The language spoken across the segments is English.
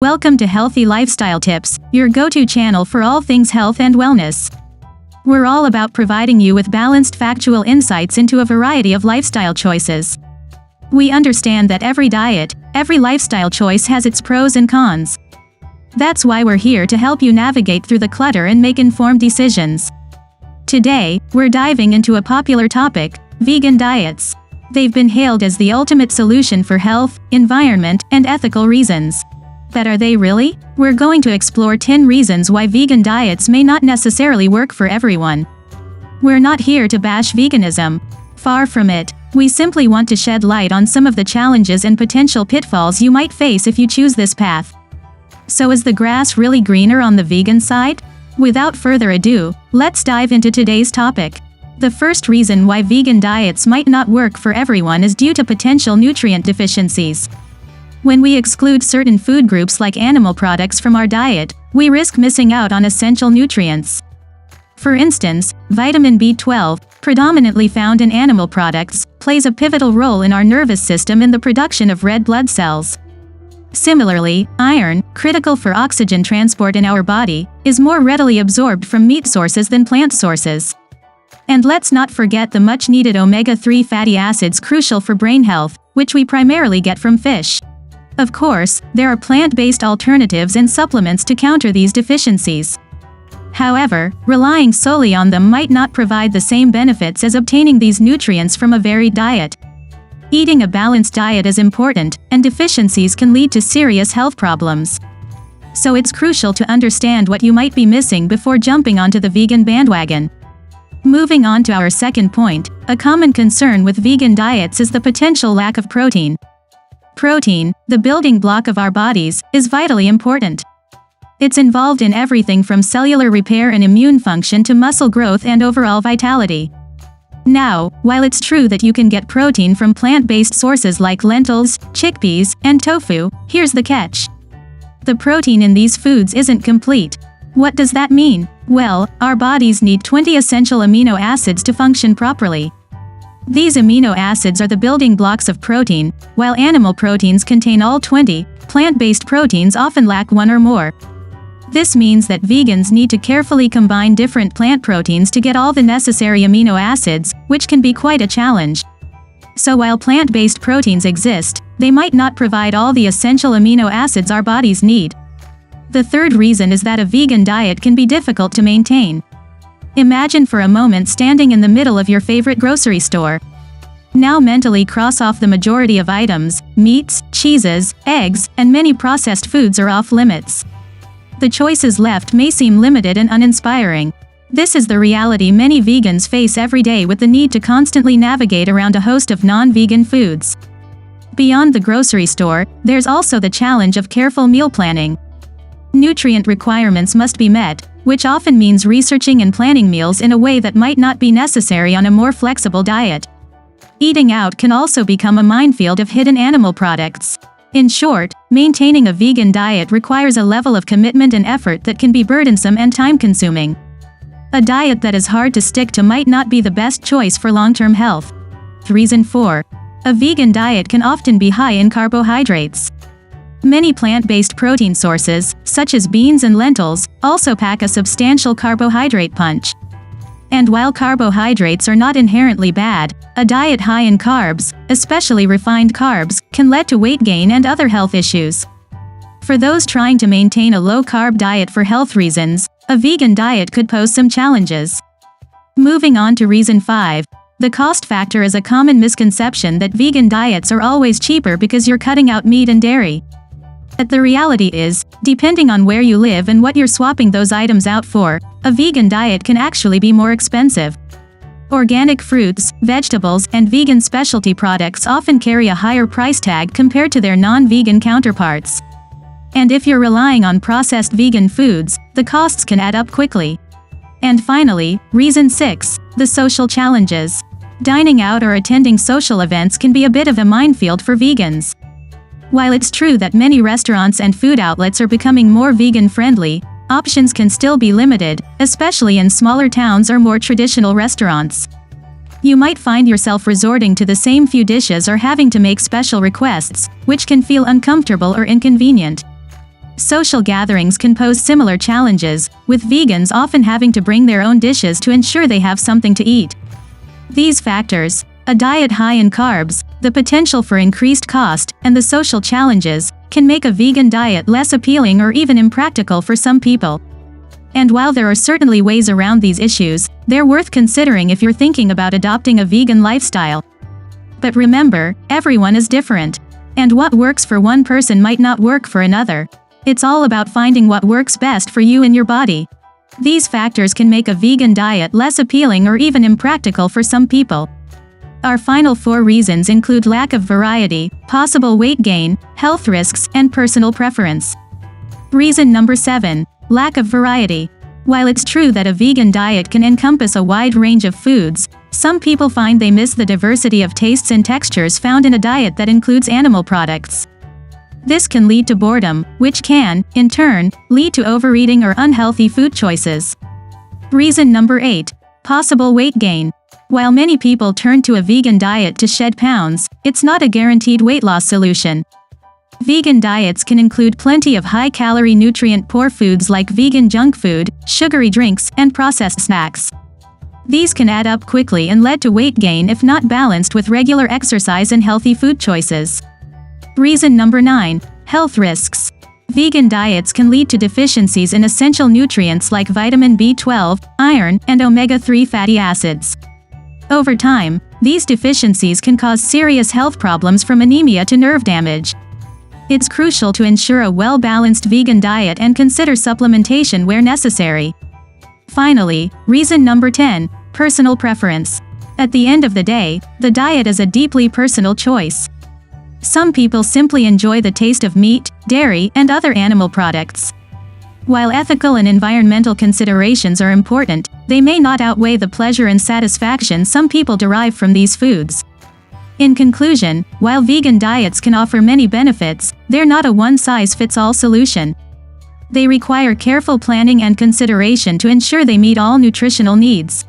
Welcome to Healthy Lifestyle Tips, your go-to channel for all things health and wellness. We're all about providing you with balanced factual insights into a variety of lifestyle choices. We understand that every diet, every lifestyle choice has its pros and cons. That's why we're here to help you navigate through the clutter and make informed decisions. Today, we're diving into a popular topic, vegan diets. They've been hailed as the ultimate solution for health, environment, and ethical reasons. But are they really? We're going to explore 10 reasons why vegan diets may not necessarily work for everyone. We're not here to bash veganism. Far from it. We simply want to shed light on some of the challenges and potential pitfalls you might face if you choose this path. So is the grass really greener on the vegan side? Without further ado, let's dive into today's topic. The first reason why vegan diets might not work for everyone is due to potential nutrient deficiencies. When we exclude certain food groups like animal products from our diet, we risk missing out on essential nutrients. For instance, vitamin B12, predominantly found in animal products, plays a pivotal role in our nervous system in the production of red blood cells. Similarly, iron, critical for oxygen transport in our body, is more readily absorbed from meat sources than plant sources. And let's not forget the much-needed omega-3 fatty acids crucial for brain health, which we primarily get from fish. Of course, there are plant-based alternatives and supplements to counter these deficiencies. However, relying solely on them might not provide the same benefits as obtaining these nutrients from a varied diet. Eating a balanced diet is important, and deficiencies can lead to serious health problems. So it's crucial to understand what you might be missing before jumping onto the vegan bandwagon. Moving on to our second point, a common concern with vegan diets is the potential lack of protein. Protein, the building block of our bodies, is vitally important. It's involved in everything from cellular repair and immune function to muscle growth and overall vitality. Now, while it's true that you can get protein from plant-based sources like lentils, chickpeas, and tofu, here's the catch. The protein in these foods isn't complete. What does that mean? Well, our bodies need 20 essential amino acids to function properly. These amino acids are the building blocks of protein. While animal proteins contain all 20, plant-based proteins often lack one or more. This means that vegans need to carefully combine different plant proteins to get all the necessary amino acids, which can be quite a challenge. So while plant-based proteins exist, they might not provide all the essential amino acids our bodies need. The third reason is that a vegan diet can be difficult to maintain. Imagine for a moment standing in the middle of your favorite grocery store. Now mentally cross off the majority of items. Meats, cheeses, eggs, and many processed foods are off limits. The choices left may seem limited and uninspiring. This is the reality many vegans face every day with the need to constantly navigate around a host of non-vegan foods. Beyond the grocery store, there's also the challenge of careful meal planning. Nutrient requirements must be met, which often means researching and planning meals in a way that might not be necessary on a more flexible diet. Eating out can also become a minefield of hidden animal products. In short, maintaining a vegan diet requires a level of commitment and effort that can be burdensome and time-consuming. A diet that is hard to stick to might not be the best choice for long-term health. Reason 4. A vegan diet can often be high in carbohydrates. Many plant-based protein sources, such as beans and lentils, also pack a substantial carbohydrate punch. And while carbohydrates are not inherently bad, a diet high in carbs, especially refined carbs, can lead to weight gain and other health issues. For those trying to maintain a low-carb diet for health reasons, a vegan diet could pose some challenges. Moving on to reason 5. The cost factor is a common misconception that vegan diets are always cheaper because you're cutting out meat and dairy. But the reality is, depending on where you live and what you're swapping those items out for, a vegan diet can actually be more expensive. Organic fruits, vegetables, and vegan specialty products often carry a higher price tag compared to their non-vegan counterparts. And if you're relying on processed vegan foods, the costs can add up quickly. And finally, reason 6, the social challenges. Dining out or attending social events can be a bit of a minefield for vegans. While it's true that many restaurants and food outlets are becoming more vegan-friendly, options can still be limited, especially in smaller towns or more traditional restaurants. You might find yourself resorting to the same few dishes or having to make special requests, which can feel uncomfortable or inconvenient. Social gatherings can pose similar challenges, with vegans often having to bring their own dishes to ensure they have something to eat. These factors, a diet high in carbs, the potential for increased cost, and the social challenges, can make a vegan diet less appealing or even impractical for some people. And while there are certainly ways around these issues, they're worth considering if you're thinking about adopting a vegan lifestyle. But remember, everyone is different. And what works for one person might not work for another. It's all about finding what works best for you and your body. These factors can make a vegan diet less appealing or even impractical for some people. Our final 4 reasons include lack of variety, possible weight gain, health risks, and personal preference. Reason number 7. Lack of variety. While it's true that a vegan diet can encompass a wide range of foods, some people find they miss the diversity of tastes and textures found in a diet that includes animal products. This can lead to boredom, which can, in turn, lead to overeating or unhealthy food choices. Reason number 8. Possible weight gain. While many people turn to a vegan diet to shed pounds, it's not a guaranteed weight loss solution. Vegan diets can include plenty of high-calorie nutrient-poor foods like vegan junk food, sugary drinks, and processed snacks. These can add up quickly and lead to weight gain if not balanced with regular exercise and healthy food choices. Reason number 9. Health risks. Vegan diets can lead to deficiencies in essential nutrients like vitamin B12, iron, and omega-3 fatty acids. Over time, these deficiencies can cause serious health problems from anemia to nerve damage. It's crucial to ensure a well-balanced vegan diet and consider supplementation where necessary. Finally, reason number 10. Personal preference. At the end of the day, the diet is a deeply personal choice. Some people simply enjoy the taste of meat, dairy, and other animal products. While ethical and environmental considerations are important, they may not outweigh the pleasure and satisfaction some people derive from these foods. In conclusion, while vegan diets can offer many benefits, they're not a one-size-fits-all solution. They require careful planning and consideration to ensure they meet all nutritional needs.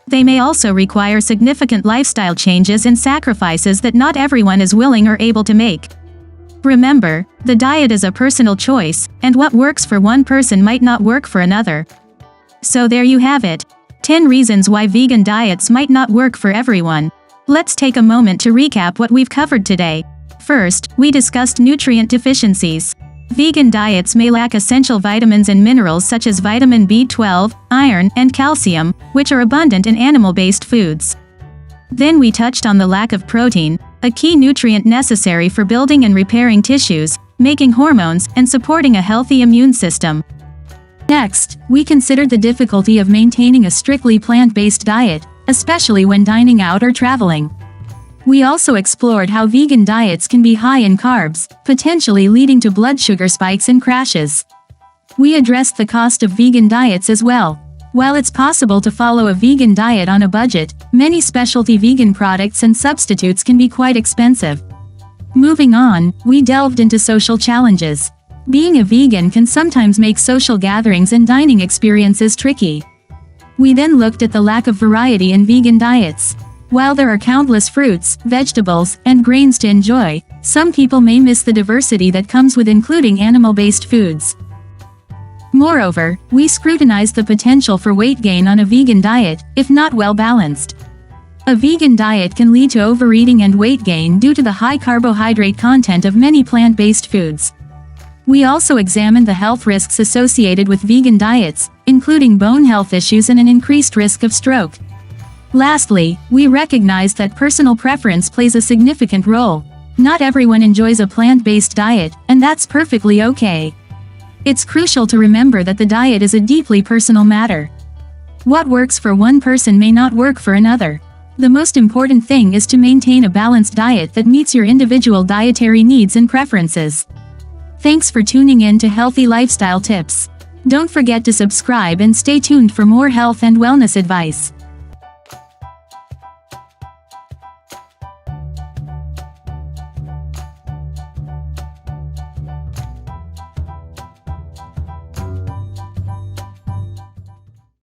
They may also require significant lifestyle changes and sacrifices that not everyone is willing or able to make. Remember, the diet is a personal choice, and what works for one person might not work for another. So there you have it. 10 reasons why vegan diets might not work for everyone. Let's take a moment to recap what we've covered today. First, we discussed nutrient deficiencies. Vegan diets may lack essential vitamins and minerals such as vitamin B12, iron, and calcium, which are abundant in animal-based foods. Then we touched on the lack of protein, a key nutrient necessary for building and repairing tissues, making hormones, and supporting a healthy immune system. Next, we considered the difficulty of maintaining a strictly plant-based diet, especially when dining out or traveling. We also explored how vegan diets can be high in carbs, potentially leading to blood sugar spikes and crashes. We addressed the cost of vegan diets as well. While it's possible to follow a vegan diet on a budget, many specialty vegan products and substitutes can be quite expensive. Moving on, we delved into social challenges. Being a vegan can sometimes make social gatherings and dining experiences tricky. We then looked at the lack of variety in vegan diets. While there are countless fruits, vegetables, and grains to enjoy, some people may miss the diversity that comes with including animal-based foods. Moreover, we scrutinized the potential for weight gain on a vegan diet, if not well balanced. A vegan diet can lead to overeating and weight gain due to the high carbohydrate content of many plant-based foods. We also examined the health risks associated with vegan diets, including bone health issues and an increased risk of stroke. Lastly, we recognized that personal preference plays a significant role. Not everyone enjoys a plant-based diet, and that's perfectly okay. It's crucial to remember that the diet is a deeply personal matter. What works for one person may not work for another. The most important thing is to maintain a balanced diet that meets your individual dietary needs and preferences. Thanks for tuning in to Healthy Lifestyle Tips. Don't forget to subscribe and stay tuned for more health and wellness advice.